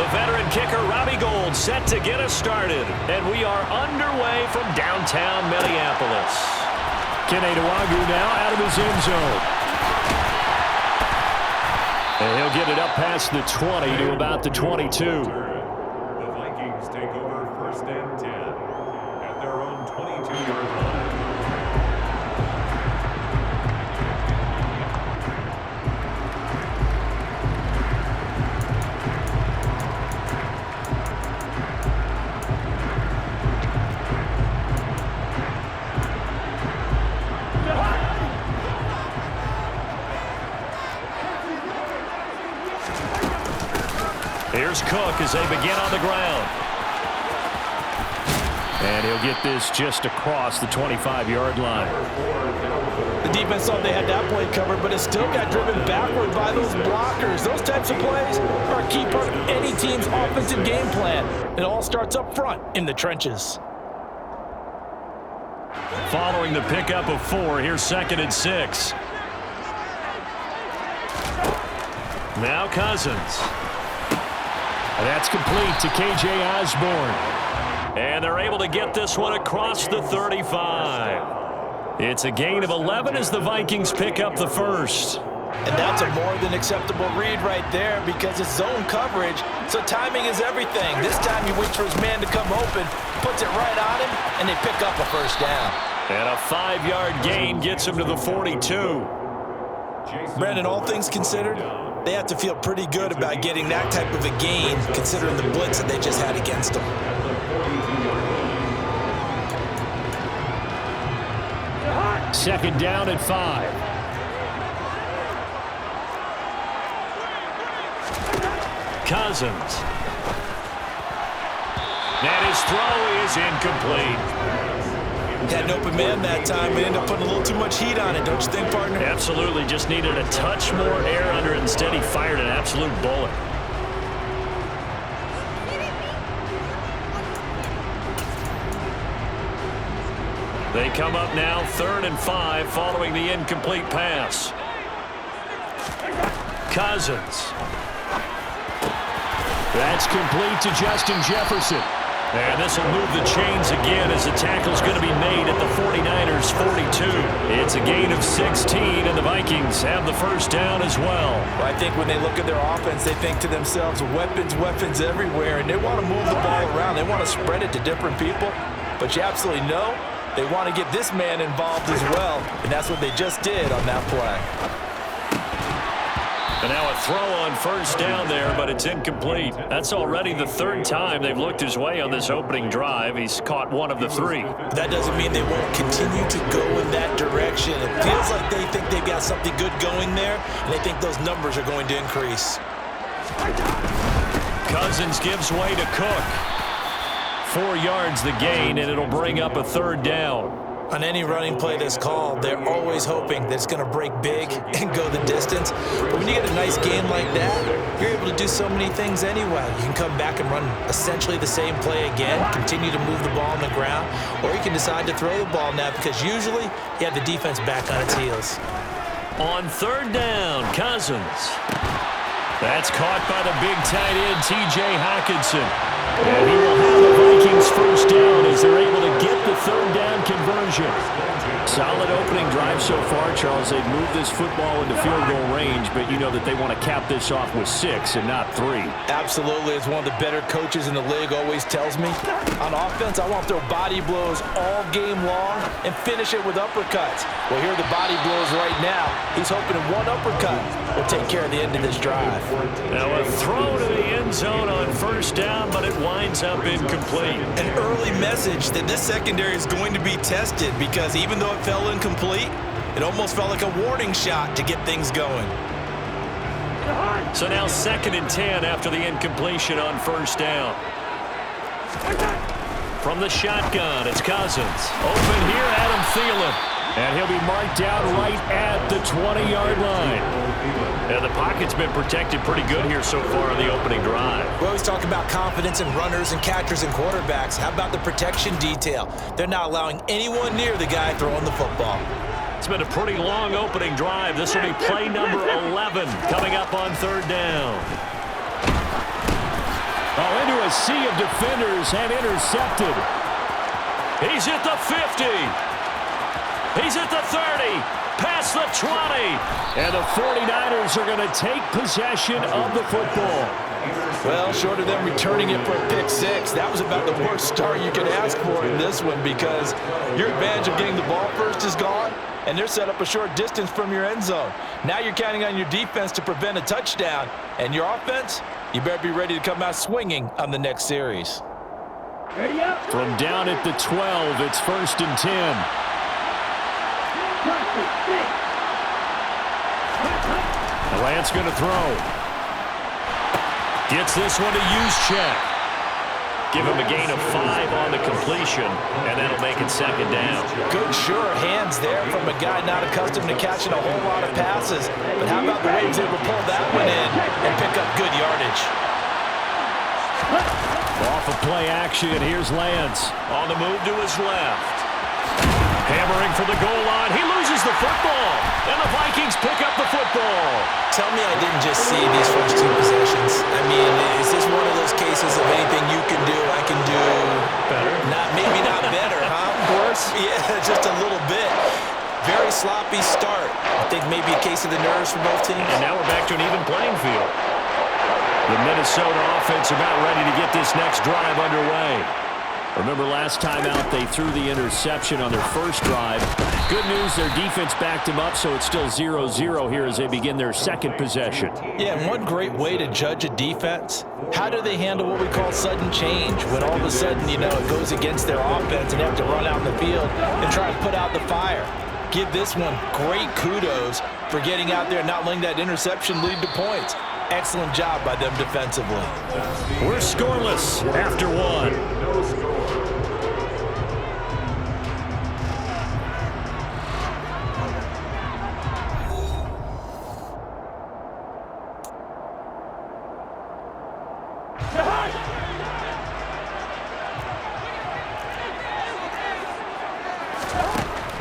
The veteran kicker, Robbie Gould, set to get us started. And we are underway from downtown Minneapolis. Anotha One now out of his end zone. And he'll get it up past the 20 to about the 22. The Vikings take over 1st and 10 at their own 22-yard line. Here's Cook as they begin on the ground. And he'll get this just across the 25-yard line. The defense thought they had that play covered, but it still got driven backward by those blockers. Those types of plays are a key part of any team's offensive game plan. It all starts up front in the trenches. Following the pickup of 4, here's 2nd and 6. Now Cousins. And that's complete to K.J. Osborne. And they're able to get this one across the 35. It's a gain of 11 as the Vikings pick up the first. And that's a more than acceptable read right there because it's zone coverage, so timing is everything. This time he waits for his man to come open, puts it right on him, and they pick up a first down. And a 5-yard gain gets him to the 42. Brandon, all things considered, they have to feel pretty good about getting that type of a gain, considering the blitz that they just had against them. Second down and 5. Cousins. And his throw is incomplete. Had an open man that time, but ended up putting a little too much heat on it, don't you think, partner? Absolutely. Just needed a touch more air under it. Instead, he fired an absolute bullet. They come up now 3rd and 5 following the incomplete pass. Cousins. That's complete to Justin Jefferson. And this will move the chains again as the tackle's going to be made at the 49ers' 42. It's a gain of 16, and the Vikings have the first down as well. Well, I think when they look at their offense, they think to themselves, weapons, weapons everywhere, and they want to move the ball around. They want to spread it to different people, but you absolutely know they want to get this man involved as well, and that's what they just did on that play. And now a throw on first down there, but it's incomplete. That's already the 3rd time they've looked his way on this opening drive. He's caught 1 of the 3. That doesn't mean they won't continue to go in that direction. It feels like they think they've got something good going there, and they think those numbers are going to increase. Cousins gives way to Cook. 4 yards the gain, and it'll bring up a 3rd down. On any running play that's called, they're always hoping that it's going to break big and go the distance. But when you get a nice game like that, you're able to do so many things anyway. You can come back and run essentially the same play again, continue to move the ball on the ground, or you can decide to throw the ball now because usually you have the defense back on its heels. On 3rd down, Cousins. That's caught by the big tight end, T.J. Hockenson. And he will have the Vikings first down as they're able to get the 3rd down conversion. Solid opening drive so far, Charles. They've moved this football into field goal range, but you know that they want to cap this off with 6 and not 3. Absolutely. As one of the better coaches in the league always tells me, on offense, I want to throw body blows all game long and finish it with uppercuts. Well, here are the body blows right now. He's hoping in one uppercut will take care of the end of this drive. Now a throw to the end zone on first down, but it winds up incomplete. An early message that this secondary is going to be tested because even though it fell incomplete, it almost felt like a warning shot to get things going. So now 2nd and 10 after the incompletion on first down. From the shotgun, it's Cousins. Open here, Adam Thielen. And he'll be marked down right at the 20-yard line. And the pocket's been protected pretty good here so far on the opening drive. We always talk about confidence in runners and catchers and quarterbacks. How about the protection detail? They're not allowing anyone near the guy throwing the football. It's been a pretty long opening drive. This will be play number 11 coming up on 3rd down. a sea of defenders and intercepted. He's at the 50. He's at the 30. Past the 20. And the 49ers are going to take possession of the football. Well, short of them returning it for a pick six, that was about the worst start you could ask for in this one, because your advantage of getting the ball first is gone, and they're set up a short distance from your end zone. Now you're counting on your defense to prevent a touchdown, and your offense, you better be ready to come out swinging on the next series. From down at the 12, it's 1st and 10. Lance going to throw. Gets this one to Juszczyk. Give him a gain of 5 on the completion, and that'll make it 2nd down. Good, sure hands there from a guy not accustomed to catching a whole lot of passes. But how about the way he was able to pull that one in and pick up good yardage? Off of play action, here's Lance. On the move to his left. Hammering for the goal line. He loses the football. And the Vikings pick up the football. Tell me I didn't just see these first 2 possessions. I mean, is this one of those cases of anything you can do, I can do better? Maybe not better, huh? Worse? Yeah, just a little bit. Very sloppy start. I think maybe a case of the nerves for both teams. And now we're back to an even playing field. The Minnesota offense about ready to get this next drive underway. Remember last time out they threw the interception on their first drive. Good news, their defense backed them up, so it's still 0-0 here as they begin their second possession. Yeah, and one great way to judge a defense, how do they handle what we call sudden change, when all of a sudden, you know, it goes against their offense and they have to run out in the field and try and put out the fire. Give this one great kudos for getting out there and not letting that interception lead to points. Excellent job by them defensively. We're scoreless after 1.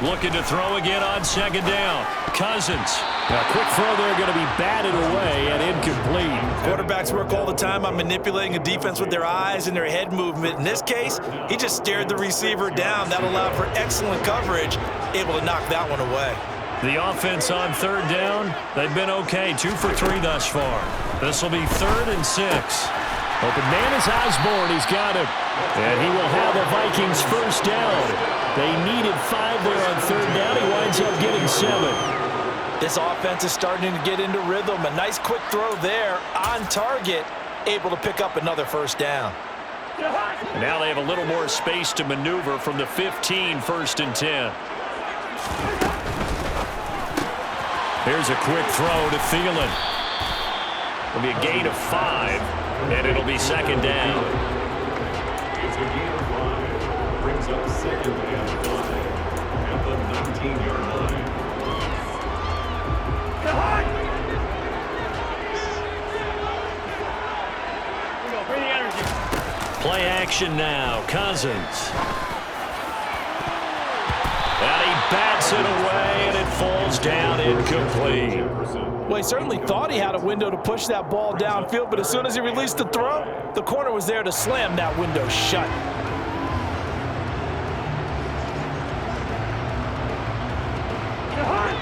Looking to throw again on 2nd down. Cousins. A quick throw there, going to be batted away and incomplete. Quarterbacks work all the time on manipulating a defense with their eyes and their head movement. In this case, he just stared the receiver down. That allowed for excellent coverage, able to knock that one away. The offense on 3rd down, they've been okay. 2 for 3 thus far. This will be 3rd and 6. Open man is Osborne. He's got it. And he will have the Vikings first down. They needed 5 there on 3rd down. He winds up getting 7. This offense is starting to get into rhythm. A nice quick throw there on target, able to pick up another first down. Now they have a little more space to maneuver from the 15, 1st and 10. Here's a quick throw to Thielen. It'll be a gain of 5, and it'll be 2nd down. It's a gain of 5. Brings up 2nd and 5 at the 19-yard line. Play action now. Cousins. And he bats it away, and it falls down incomplete. Well, he certainly thought he had a window to push that ball downfield, but as soon as he released the throw, the corner was there to slam that window shut.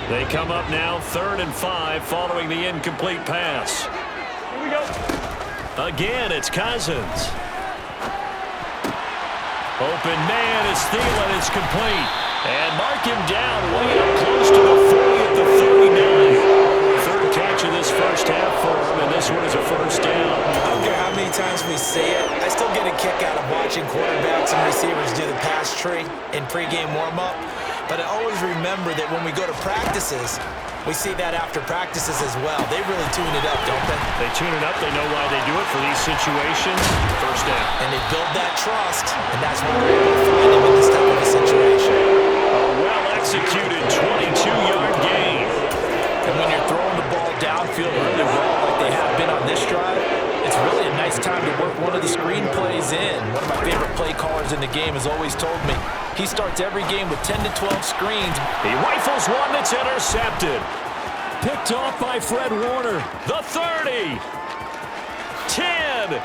They come up now 3rd and 5 following the incomplete pass. Here we go. Again, it's Cousins. Open man is Thielen. It's complete. And mark him down way up close to the 40 at the 39. 3rd catch of this first half for him, and this one is a first down. I don't care how many times we say it, I still get a kick out of watching quarterbacks and receivers do the pass tree in pregame warm-up. But I always remember that when we go to practices, we see that after practices as well. They really tune it up, don't they? They tune it up. They know why they do it for these situations. First down. And they build that trust, and that's why they're able to find him in this type of a situation. A well-executed 22-yard gain. And when you're throwing the ball downfield really well like they have been on this drive, it's really a nice time to work one of the screen plays in. One of my favorite play callers in the game has always told me he starts every game with 10 to 12 screens. He rifles one that's intercepted. Picked off by Fred Warner. The 30. 10.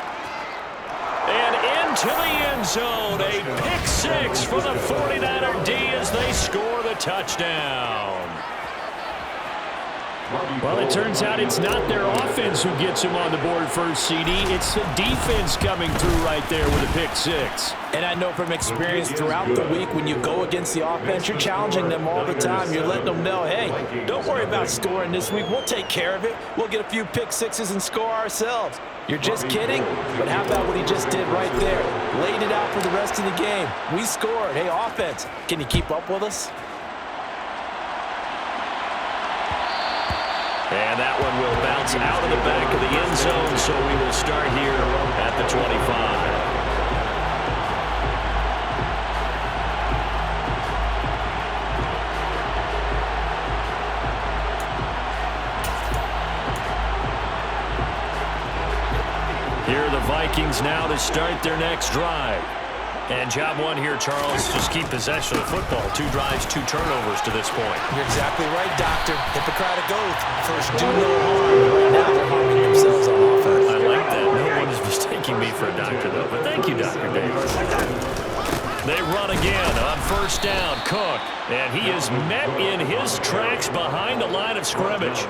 to the end zone. A pick six for the 49er D as they score the touchdown. Well, it turns out it's not their offense who gets him on the board first, CD. It's the defense coming through right there with a pick six. And I know from experience throughout the week, when you go against the offense, you're challenging them all the time. You're letting them know, hey, don't worry about scoring this week. We'll take care of it. We'll get a few pick sixes and score ourselves. You're just kidding? But how about what he just did right there? Laid it out for the rest of the game. We scored. Hey, offense, can you keep up with us? And that one will bounce out of the back of the end zone, so we will start here at the 25. Here are the Vikings now to start their next drive. And job one here, Charles, just keep possession of the football. 2 drives, 2 turnovers to this point. You're exactly right, Doctor. Hippocratic oath. First, do no harm. Right now, they're harming themselves on offense. I like that. No one is mistaking me for a doctor, though. But thank you, Dr. Davis. They run again on first down. Cook. And he is met in his tracks behind the line of scrimmage.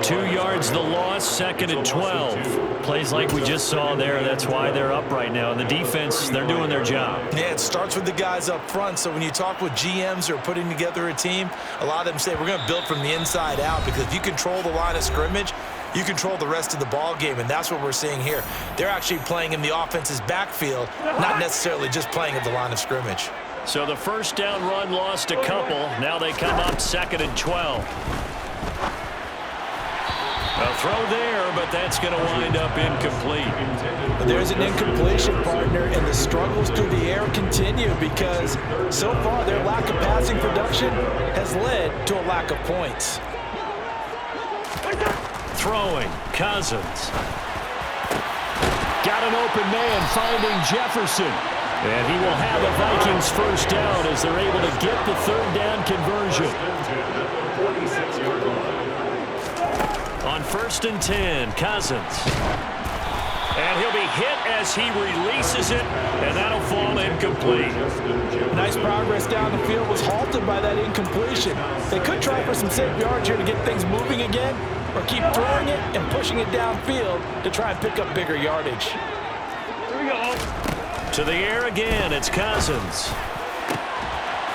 2 yards the loss, 2nd and 12. Plays like we just saw there. That's why they're up right now. And the defense, they're doing their job. Yeah, it starts with the guys up front. So when you talk with GMs who are putting together a team, a lot of them say we're going to build from the inside out, because if you control the line of scrimmage, you control the rest of the ball game, and that's what we're seeing here. They're actually playing in the offense's backfield, not necessarily just playing at the line of scrimmage. So the first down run lost a couple. Now they come up 2nd and 12. A throw there, but that's going to wind up incomplete. There's an incompletion, partner, and the struggles through the air continue, because so far their lack of passing production has led to a lack of points. Throwing, Cousins. Got an open man finding Jefferson. And he will have a Vikings first down as they're able to get the 3rd down conversion. On 1st and 10, Cousins. And he'll be hit as he releases it, and that'll fall incomplete. Nice progress down the field, was halted by that incompletion. They could try for some safe yards here to get things moving again, or keep throwing it and pushing it downfield to try and pick up bigger yardage. Here we go. To the air again, it's Cousins.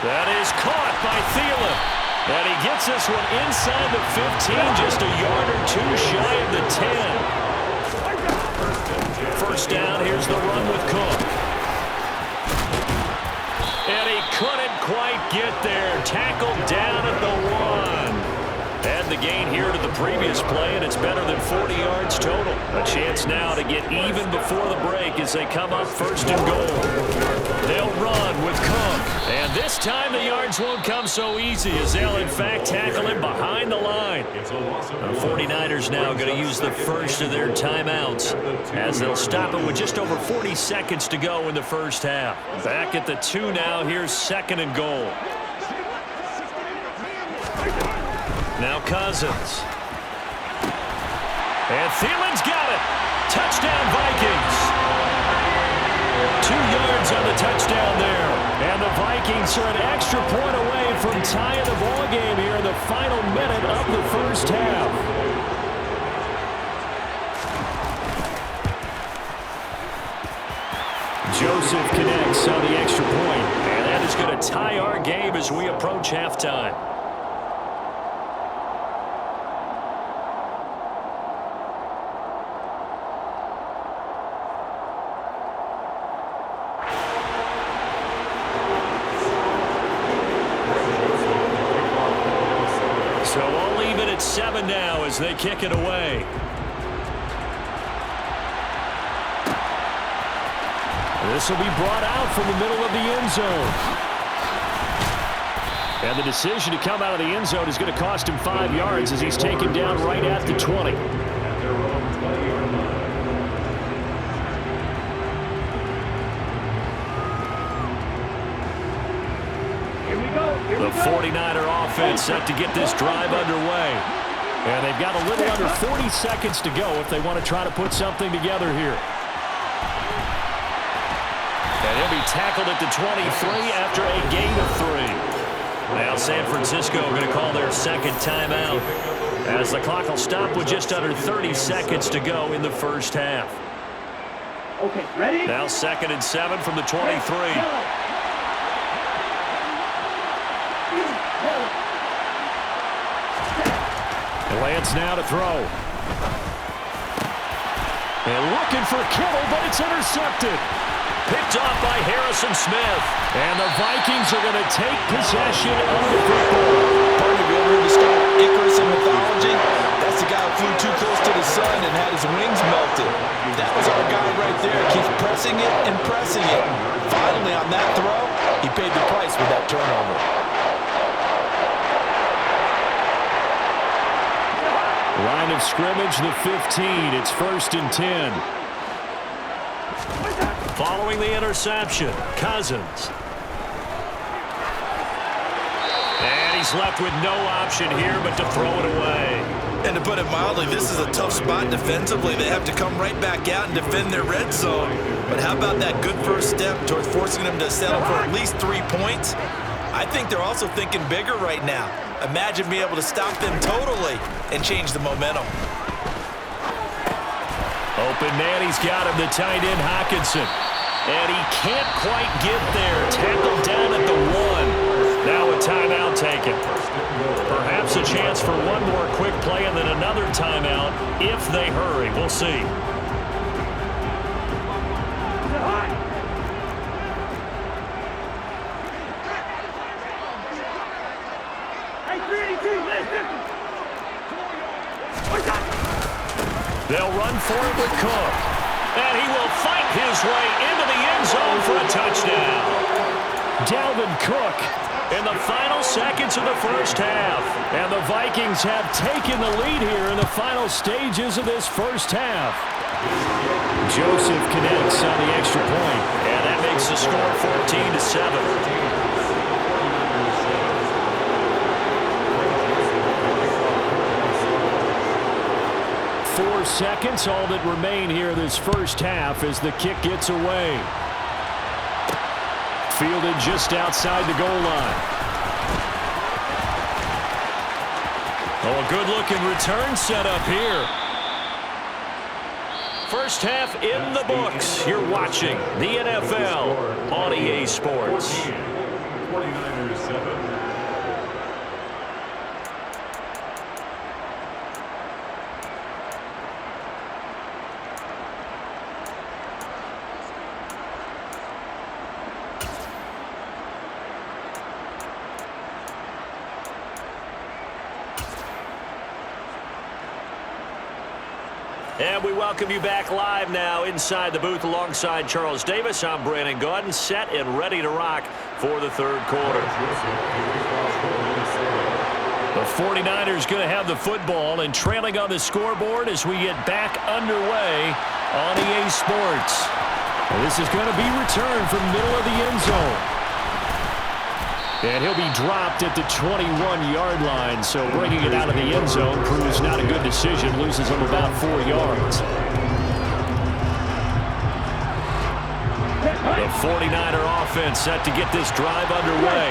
That is caught by Thielen. And he gets this one inside the 15, just a yard or 2 shy of the 10. First down, here's the run with Cook. And he couldn't quite get there. Tackled down at the 1. Add the gain here to the previous play, and it's better than 40 yards total. A chance now to get even before the break as they come up 1st and goal. They'll run with Cook. And this time the yards won't come so easy, as they'll in fact tackle him behind the line. The 49ers now going to use the first of their timeouts, as they'll stop it with just over 40 seconds to go in the first half. Back at the 2 now. Here's 2nd and goal. Now Cousins. And Thielen's got it. Touchdown, Vikings. 2 yards on the touchdown there. And the Vikings are an extra point away from tying the ball game here in the final minute of the first half. Joseph connects on the extra point. And that is going to tie our game as we approach halftime. So we'll leave it at 7 now as they kick it away. This will be brought out from the middle of the end zone. And the decision to come out of the end zone is going to cost him 5 yards as he's taken down right at the 20. The 49er offense set to get this drive underway. And they've got a little under 40 seconds to go if they want to try to put something together here. And he'll be tackled at the 23 after a gain of 3. Now San Francisco going to call their second timeout, as the clock will stop with just under 30 seconds to go in the first half. Okay, ready? Now 2nd and 7 from the 23. Lance now to throw. And looking for Kittle, but it's intercepted. Picked off by Harrison Smith. And the Vikings are going to take possession of the football. Part of the start Icarus in mythology. That's the guy who flew too close to the sun and had his wings melted. That was our guy right there. Keeps pressing it and pressing it. Finally, on that throw, he paid the price with that turnover. Line of scrimmage, the 15. It's 1st and 10. Following the interception, Cousins. And he's left with no option here but to throw it away. And to put it mildly, this is a tough spot defensively. They have to come right back out and defend their red zone. But how about that good first step towards forcing them to settle for at least 3 points? I think they're also thinking bigger right now. Imagine being able to stop them totally and change the momentum. Open man, he's got him, the tight end Hockenson. And he can't quite get there. Tackled down at the 1. Now a timeout taken. Perhaps a chance for one more quick play and then another timeout if they hurry. We'll see. They'll run for it with Cook. And he will fight his way into the end zone for a touchdown. Dalvin Cook in the final seconds of the first half. And the Vikings have taken the lead here in the final stages of this first half. Joseph connects on the extra point. And that makes the score 14-7. 4 seconds, all that remain here this first half as the kick gets away. Fielded just outside the goal line. Oh, a good-looking return set up here. First half in the books. You're watching the NFL on EA Sports. 49ers 7. And we welcome you back live now inside the booth alongside Charles Davis. I'm Brandon Gaudin, set and ready to rock for the third quarter. The 49ers going to have the football and trailing on the scoreboard as we get back underway on EA Sports. And this is going to be returned from middle of the end zone. And he'll be dropped at the 21-yard line, so bringing it out of the end zone proves not a good decision, loses him about 4 yards. The 49er offense set to get this drive underway.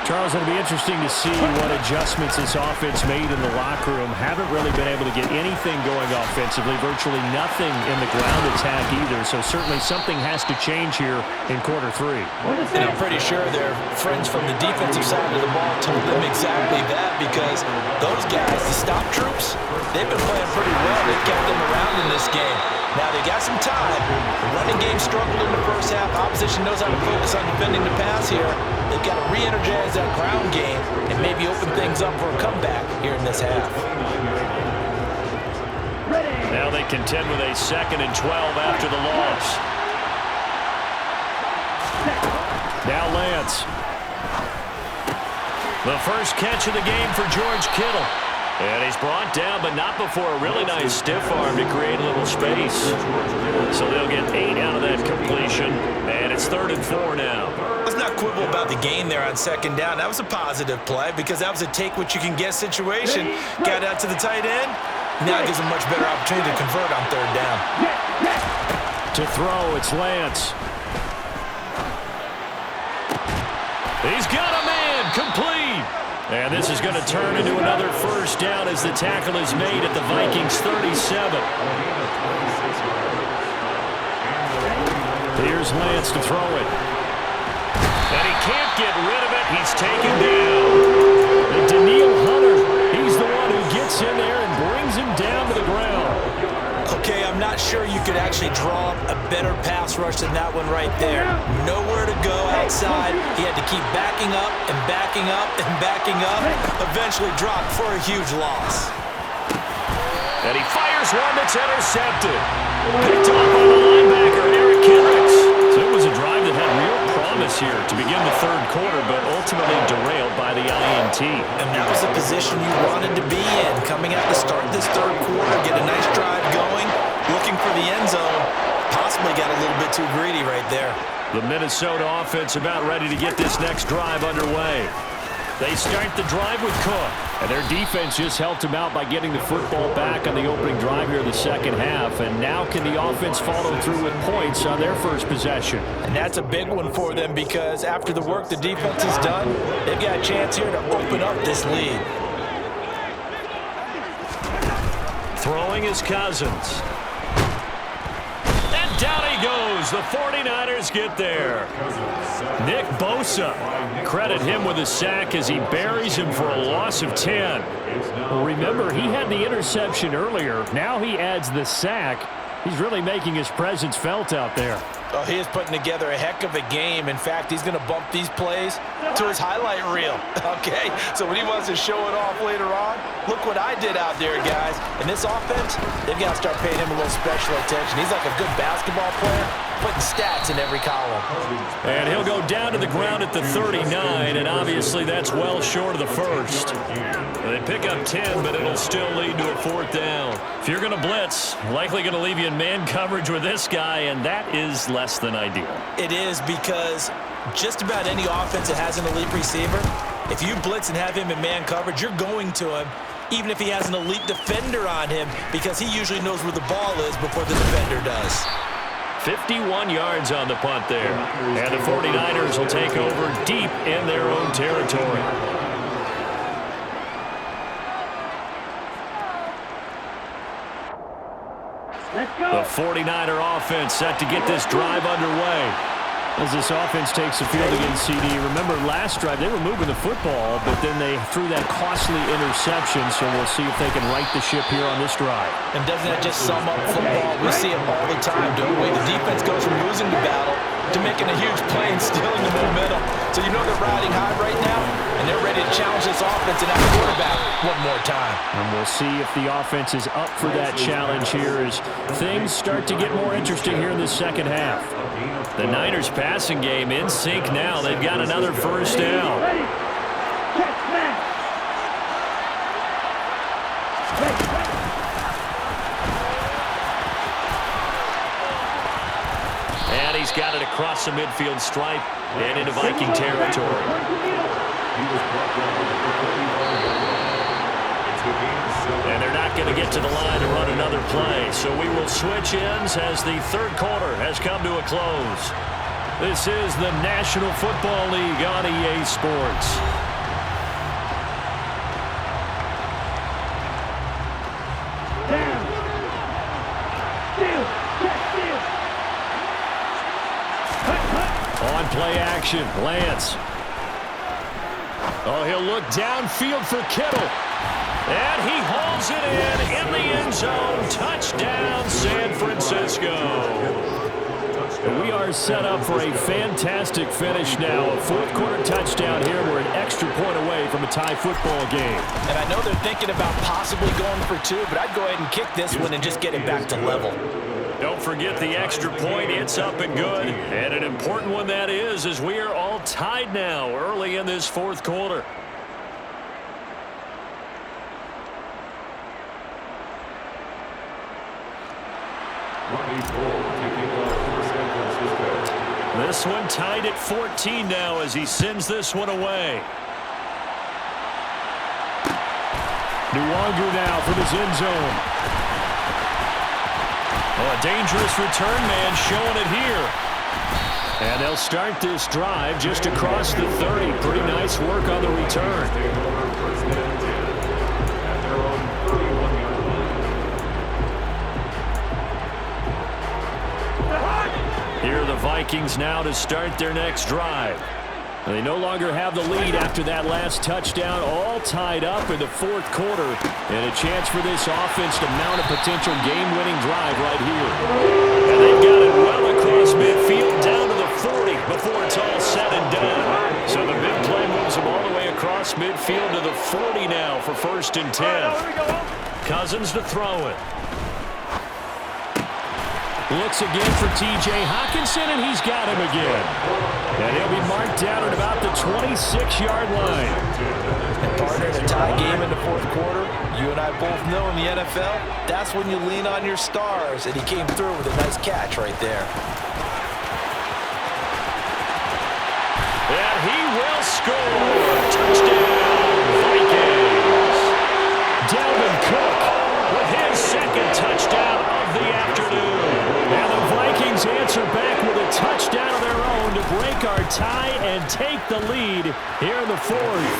Charles, it'll be interesting to see what adjustments this offense made in the locker room. Haven't really been able to get anything going offensively, virtually nothing in the ground attack either, so certainly something has to change here in quarter 3. And I'm pretty sure their friends from the defensive side of the ball told them exactly that, because those guys, the stop troops, they've been playing pretty well. They've kept them around in this game. Now they got some time. The running game struggled in the first half. Opposition knows how to focus on defending the pass here. They've got to re-energize that ground game and maybe open things up for a comeback here in this half. Now they contend with a 2nd and 12 after the loss. Now Lance. The first catch of the game for George Kittle. And he's brought down, but not before a really nice stiff arm to create a little space. So they'll get 8 out of that completion. And it's 3rd and 4 now. Let's not quibble about the gain there on 2nd down. That was a positive play because that was a take-what-you-can-get situation. Got out to the tight end. Now it gives a much better opportunity to convert on 3rd down. To throw, it's Lance. He's got a man, complete. And this is going to turn into another first down as the tackle is made at the Vikings 37. Here's Lance to throw it. And he can't get rid of it. He's taken down. And Daniil Hunter, he's the one who gets in there and brings him down to the ground. Okay, I'm not sure you could actually draw up a better pass rush than that one right there. Nowhere to go outside. He had to keep backing up and backing up and backing up. Eventually dropped for a huge loss. And he fires one that's intercepted. Picked off by the linebacker, Eric Kendricks. So it was a drive that had real promise here to begin the third quarter, but ultimately derailed by the INT. And that was the position you wanted to be in. Coming out to start this third quarter, get a nice drive going, looking for the end zone. Possibly got a little bit too greedy right there. The Minnesota offense about ready to get this next drive underway. They start the drive with Cook, and their defense just helped them out by getting the football back on the opening drive here in the second half, and now can the offense follow through with points on their first possession? And that's a big one for them because after the work the defense has done, they've got a chance here to open up this lead. Throwing is Cousins. And down he goes. The 49ers get there. Nick Bosa. Credit him with a sack as he buries him for a loss of 10. Well, remember, he had the interception earlier. Now he adds the sack. He's really making his presence felt out there. Oh, he is putting together a heck of a game. In fact, he's going to bump these plays to his highlight reel, okay? So when he wants to show it off later on, look what I did out there, guys. And this offense, they've got to start paying him a little special attention. He's like a good basketball player, putting stats in every column. And he'll go down to the ground at the 39, and obviously that's well short of the first. They pick up 10, but it'll still lead to a fourth down. If you're going to blitz, likely going to leave you in man coverage with this guy, and that is less than ideal. It is because just about any offense that has an elite receiver, if you blitz and have him in man coverage, you're going to him, even if he has an elite defender on him, because he usually knows where the ball is before the defender does. 51 yards on the punt there. And the 49ers will take over deep in their own territory. The 49er offense set to get this drive underway. As this offense takes the field against CD, remember last drive they were moving the football, but then they threw that costly interception, so we'll see if they can right the ship here on this drive. And doesn't that just sum up football? We see it all the time, don't we? The defense goes from losing the battle to making a huge play and stealing the momentum. So you know they're riding high right now, and they're ready to challenge this offense and have a quarterback one more time. And we'll see if the offense is up for that challenge here as things start to get more interesting here in the second half. The Niners passing game in sync now. They've got another first down. And he's got it across the midfield stripe and into Viking territory. And they're not going to get to the line to run another play. So we will switch ends as the third quarter has come to a close. This is the National Football League on EA Sports. On play action, Lance. Oh, he'll look downfield for Kittle. And he hauls it in the end zone. Touchdown, San Francisco. We are set up for a fantastic finish now. A fourth quarter touchdown here. We're an extra point away from a tie football game. And I know they're thinking about possibly going for two, but I'd go ahead and kick this one and just get it back to level. Don't forget the extra point. It's up and good. And an important one that is, as we are all tied now early in this fourth quarter. This one tied at 14 now as he sends this one away. Nuwanger now from his end zone. Oh, a dangerous return man showing it here. And they'll start this drive just across the 30. Pretty nice work on the return. Here are the Vikings now to start their next drive. They no longer have the lead after that last touchdown, all tied up in the fourth quarter, and a chance for this offense to mount a potential game-winning drive right here. And they've got it well across midfield, down to the 40 before it's all said and done. So the big play moves them all the way across midfield to the 40 now for 1st and 10. Cousins to throw it. Looks again for T.J. Hockenson, and he's got him again. And he'll be marked down at about the 26-yard line. And partner, in a tie game in the fourth quarter, you and I both know in the NFL, that's when you lean on your stars, and he came through with a nice catch right there. And he will score. Touchdown, Vikings. Dalvin Cook with his second touchdown of the afternoon. And the Vikings answer back with a touchdown of their own to break our tie and take the lead here in the fourth.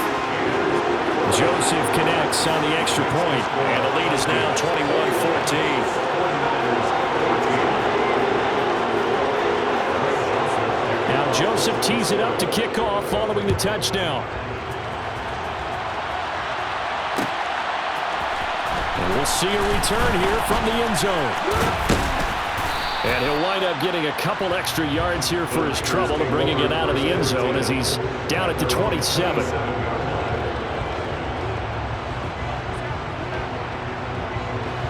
Joseph connects on the extra point, and the lead is now 21-14. Now Joseph tees it up to kick off following the touchdown. And we'll see a return here from the end zone. And he'll wind up getting a couple extra yards here for his trouble and bringing it out of the end zone as he's down at the 27.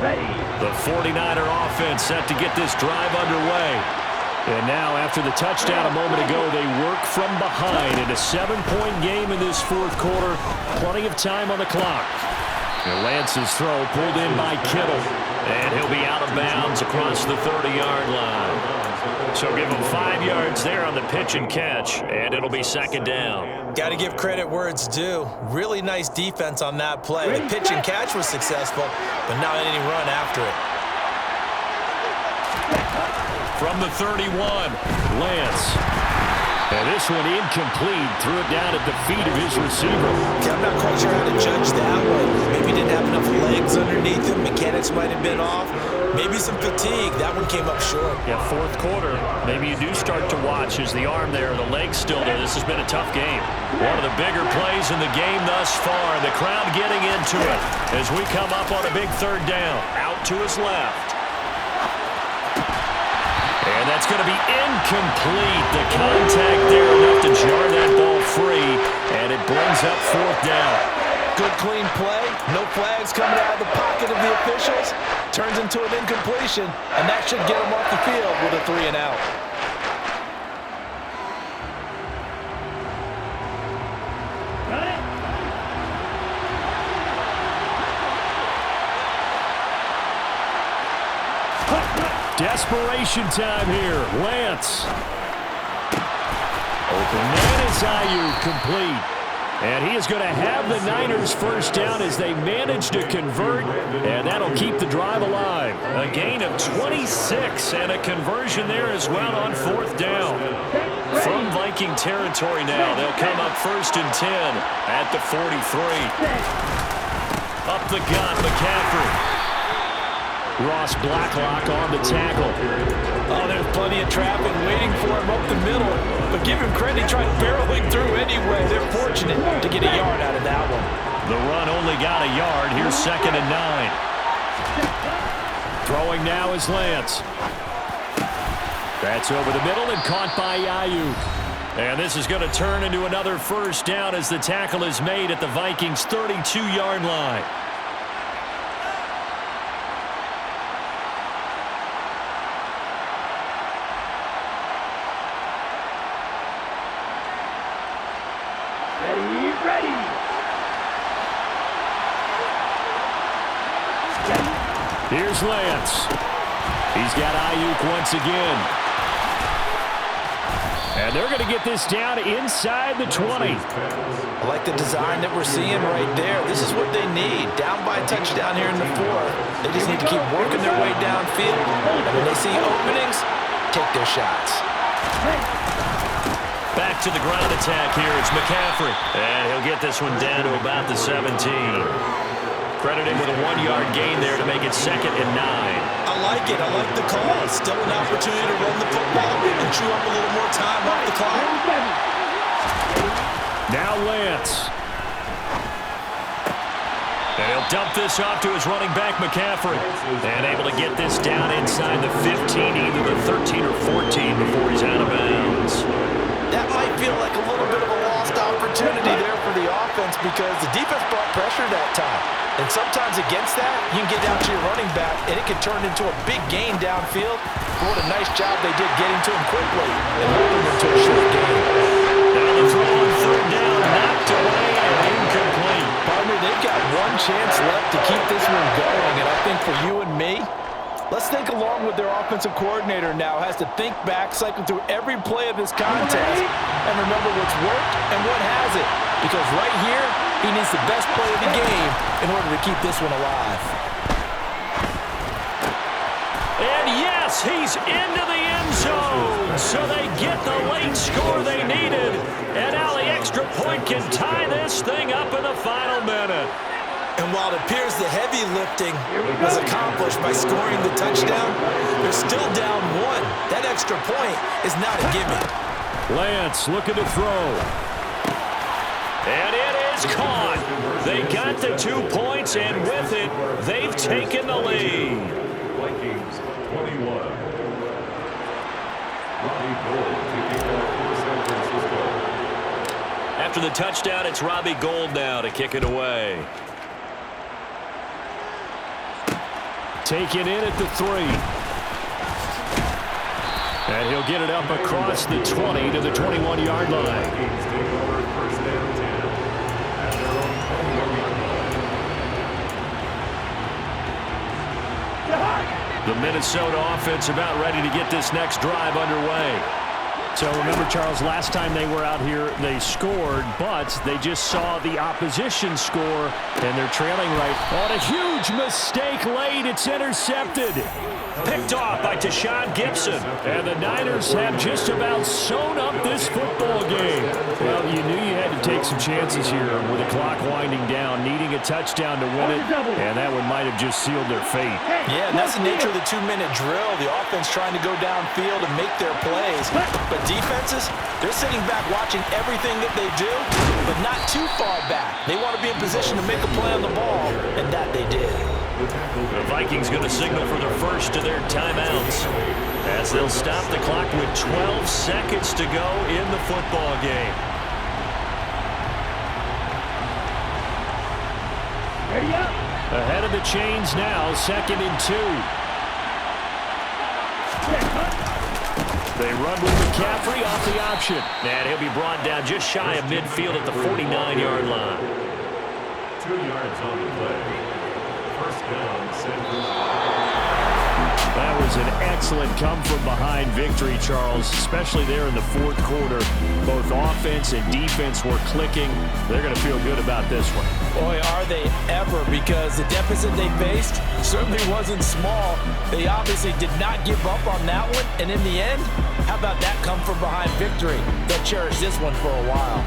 Ready. The 49er offense set to get this drive underway. And now, after the touchdown a moment ago, they work from behind in a 7-point game in this fourth quarter. Plenty of time on the clock. And Lance's throw pulled in by Kittle. And he'll be out of bounds across the 30-yard line. So give him 5 yards there on the pitch and catch, and it'll be 2nd down. Got to give credit where it's due. Really nice defense on that play. The pitch and catch was successful, but not any run after it. From the 31, Lance. And this one incomplete. Threw it down at the feet of his receiver. I'm not quite sure how to judge that one. Maybe he didn't have enough legs underneath him. Mechanics might have been off. Maybe some fatigue. That one came up short. Yeah, fourth quarter. Maybe you do start to watch as the arm there, the leg's still there. This has been a tough game. One of the bigger plays in the game thus far. The crowd getting into it as we come up on a big 3rd down. Out to his left. And that's going to be incomplete. The contact there enough to jar that ball free, and it brings up 4th down. Good clean play. No flags coming out of the pocket of the officials. Turns into an incompletion, and that should get them off the field with a 3 and out. Desperation time here. Lance. Open man is Ayuk, complete. And he is going to have the Niners 1st down as they manage to convert, and that'll keep the drive alive. A gain of 26 and a conversion there as well on 4th down. From Viking territory now, they'll come up 1st and 10 at the 43. Up the gut, McCaffrey. Ross Blacklock on the tackle. Oh, there's plenty of traffic waiting for him up the middle. But give him credit, he tried barreling through anyway. They're fortunate to get a yard out of that one. The run only got a yard. Here's 2nd and 9. Throwing now is Lance. That's over the middle and caught by Ayuk. And this is going to turn into another 1st down as the tackle is made at the Vikings' 32-yard line. Here's Lance. He's got Ayuk once again. And they're going to get this down inside the 20. I like the design that we're seeing right there. This is what they need. Down by a touchdown here in the fourth. They just need to keep working their way downfield. And when they see openings, take their shots. Back to the ground attack here. It's McCaffrey. And he'll get this one down to about the 17. Credited with a 1-yard gain there to make it 2nd and 9. I like it. I like the call. Still an opportunity to run the football and chew up a little more time off the clock. Now Lance. And he'll dump this off to his running back, McCaffrey. And able to get this down inside the 15, either the 13 or 14 before he's out of bounds. That might feel like a little bit of a lost opportunity there for the offense because the defense brought pressure that time. And sometimes against that, you can get down to your running back, and it can turn into a big gain downfield. But what a nice job they did getting to him quickly and holding him to a short gain. Now the throw on 3rd down, knocked away and incomplete. Partner, they've got one chance left to keep this one going, and I think for you and me, let's think along with their offensive coordinator now. Has to think back, cycle through every play of this contest, and remember what's worked and what hasn't. Because right here, he needs the best play of the game in order to keep this one alive. And yes, he's into the end zone. So they get the late score they needed. And now the extra point can tie this thing up in the final minute. And while it appears the heavy lifting was accomplished by scoring the touchdown, they're still down 1. That extra point is not a gimme. Lance looking to throw. And it is caught. They got the 2 points, and with it, they've taken the lead. Vikings 21. Robbie Gould taking off for San Francisco. After the touchdown, it's Robbie Gould now to kick it away. Taken in at the 3. And he'll get it up across the 20 to the 21-yard line. Vikings take over 1st and 10 at their own 20-yard line. The Minnesota offense about ready to get this next drive underway. So remember, Charles, last time they were out here, they scored, but they just saw the opposition score, and they're trailing right on a huge mistake late. It's intercepted. Picked off by Tashawn Gibson. And the Niners have just about sewn up this football game. Well, you knew you had to take some chances here with the clock winding down, needing a touchdown to win it, and that one might have just sealed their fate. Yeah, and that's the nature of the 2-minute drill. The offense trying to go downfield and make their plays. But defenses, they're sitting back watching everything that they do, but not too far back. They want to be in position to make a play on the ball, and that they did. The Vikings going to signal for the first of their timeouts as they'll stop the clock with 12 seconds to go in the football game. Ready up. Ahead of the chains now, 2nd and 2. They run with McCaffrey off the option. And he'll be brought down just shy of midfield at the 49-yard line. 2 yards on the play. 1st down, San Francisco. That was an excellent come-from-behind victory, Charles, especially there in the 4th quarter. Both offense and defense were clicking. They're going to feel good about this one. Boy, are they ever, because the deficit they faced certainly wasn't small. They obviously did not give up on that one, and in the end, how about that come-from-behind victory? They'll cherish this one for a while.